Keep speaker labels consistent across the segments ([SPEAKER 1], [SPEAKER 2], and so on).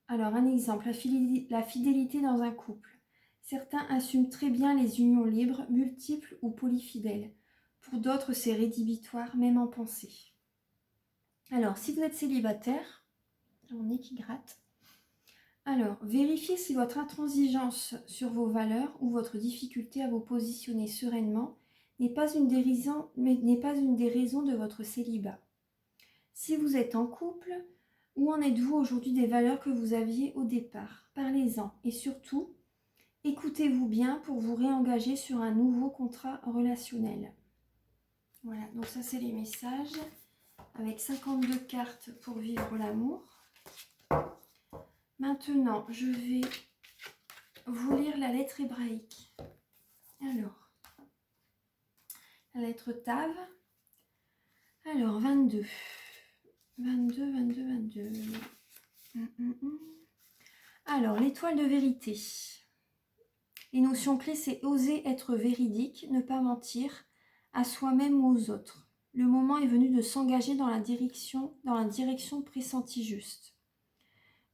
[SPEAKER 1] Alors, un exemple, la fidélité dans un couple. Certains assument très bien les unions libres, multiples ou polyfidèles. Pour d'autres, c'est rédhibitoire, même en pensée. Alors, si vous êtes célibataire, on est qui gratte. Alors, vérifiez si votre intransigeance sur vos valeurs ou votre difficulté à vous positionner sereinement n'est pas une des raisons de votre célibat. Si vous êtes en couple, où en êtes-vous aujourd'hui des valeurs que vous aviez au départ? Parlez-en et surtout, écoutez-vous bien pour vous réengager sur un nouveau contrat relationnel. Voilà, donc ça c'est les messages avec 52 cartes pour vivre l'amour. Maintenant, je vais vous lire la lettre hébraïque. Alors, la lettre Tav. Alors, 22. 22, 22, 22. Alors, l'étoile de vérité. Les notions clés, c'est oser être véridique, ne pas mentir à soi-même ou aux autres. Le moment est venu de s'engager dans la direction pressentie juste.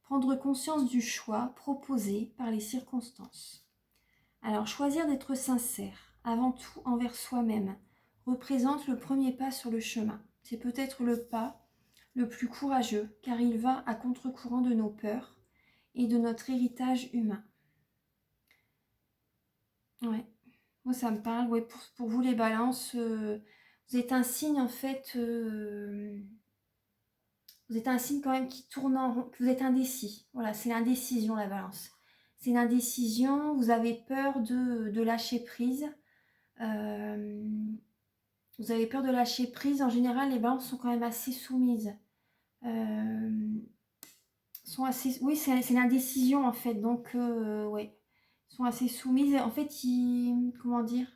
[SPEAKER 1] Prendre conscience du choix proposé par les circonstances. Alors, choisir d'être sincère, avant tout envers soi-même, représente le premier pas sur le chemin. C'est peut-être le pas le plus courageux, car il va à contre-courant de nos peurs et de notre héritage humain. Ouais, moi ça me parle. Ouais, pour vous les balances, vous êtes un signe en fait, vous êtes un signe quand même qui tourne en rond, que vous êtes indécis. Voilà, c'est l'indécision la balance. C'est l'indécision, vous avez peur de lâcher prise. Vous avez peur de lâcher prise. En général, les balances sont quand même assez soumises. Oui, c'est l'indécision en fait. Donc, ouais, ils sont assez soumises. En fait, comment dire,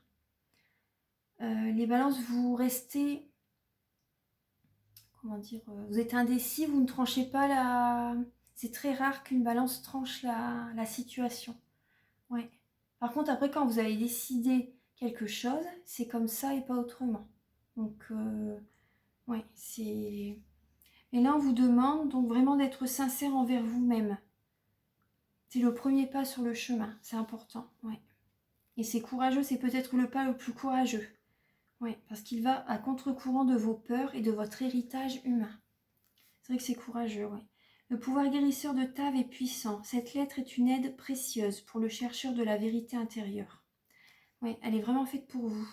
[SPEAKER 1] les balances, vous restez, comment dire, vous êtes indécis, vous ne tranchez pas la. C'est très rare qu'une balance tranche la situation. Ouais. Par contre, après, quand vous avez décidé quelque chose, c'est comme ça et pas autrement. Donc, ouais, c'est. Et là, on vous demande donc vraiment d'être sincère envers vous-même. C'est le premier pas sur le chemin, c'est important, ouais. Et c'est courageux, c'est peut-être le pas le plus courageux. Ouais, parce qu'il va à contre-courant de vos peurs et de votre héritage humain. C'est vrai que c'est courageux, ouais. Le pouvoir guérisseur de Tav est puissant. Cette lettre est une aide précieuse pour le chercheur de la vérité intérieure. Oui, elle est vraiment faite pour vous.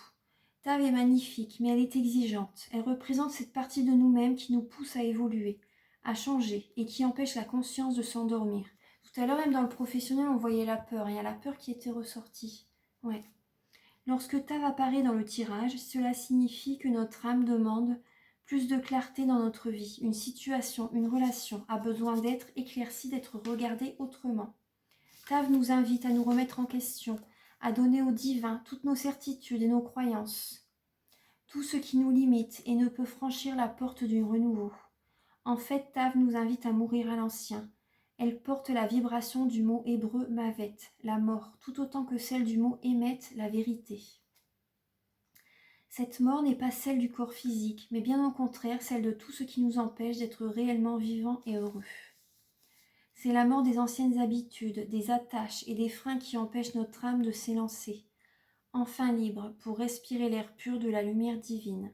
[SPEAKER 1] Tav est magnifique, mais elle est exigeante. Elle représente cette partie de nous-mêmes qui nous pousse à évoluer, à changer et qui empêche la conscience de s'endormir. Tout à l'heure, même dans le professionnel, on voyait la peur. Il y a la peur qui était ressortie. Ouais. Lorsque Tav apparaît dans le tirage, cela signifie que notre âme demande plus de clarté dans notre vie. Une situation, une relation a besoin d'être éclaircie, d'être regardée autrement. Tav nous invite à nous remettre en question, à donner au divin toutes nos certitudes et nos croyances, tout ce qui nous limite et ne peut franchir la porte du renouveau. En fait, Tav nous invite à mourir à l'ancien. Elle porte la vibration du mot hébreu mavet, la mort, tout autant que celle du mot émet, la vérité. Cette mort n'est pas celle du corps physique, mais bien au contraire celle de tout ce qui nous empêche d'être réellement vivants et heureux. C'est la mort des anciennes habitudes, des attaches et des freins qui empêchent notre âme de s'élancer, enfin libre, pour respirer l'air pur de la lumière divine.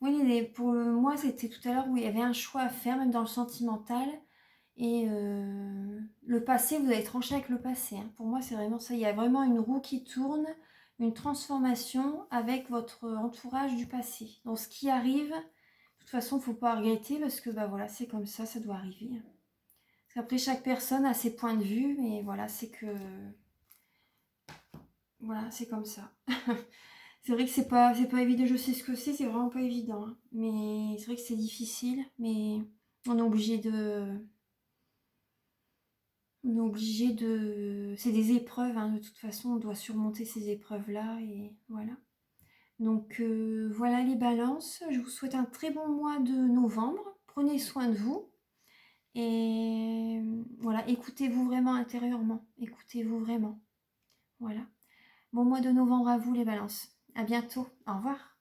[SPEAKER 1] Oui, pour moi, c'était tout à l'heure où il y avait un choix à faire, même dans le sentimental. Et le passé, vous allez trancher avec le passé. Hein. Pour moi, c'est vraiment ça. Il y a vraiment une roue qui tourne, une transformation avec votre entourage du passé. Donc, ce qui arrive, de toute façon, il ne faut pas regretter parce que bah, voilà, c'est comme ça doit arriver. Parce qu'après, chaque personne a ses points de vue, mais voilà, c'est que. Voilà, c'est comme ça. C'est vrai que c'est pas évident, je sais ce que c'est vraiment pas évident. Hein. Mais c'est vrai que c'est difficile, mais on est obligé de. On est obligé de. C'est des épreuves, hein, de toute façon, on doit surmonter ces épreuves-là, et voilà. Donc voilà les balances. Je vous souhaite un très bon mois de novembre. Prenez soin de vous. Et voilà, écoutez-vous vraiment intérieurement. Écoutez-vous vraiment. Voilà. Bon mois de novembre à vous les balances. À bientôt. Au revoir.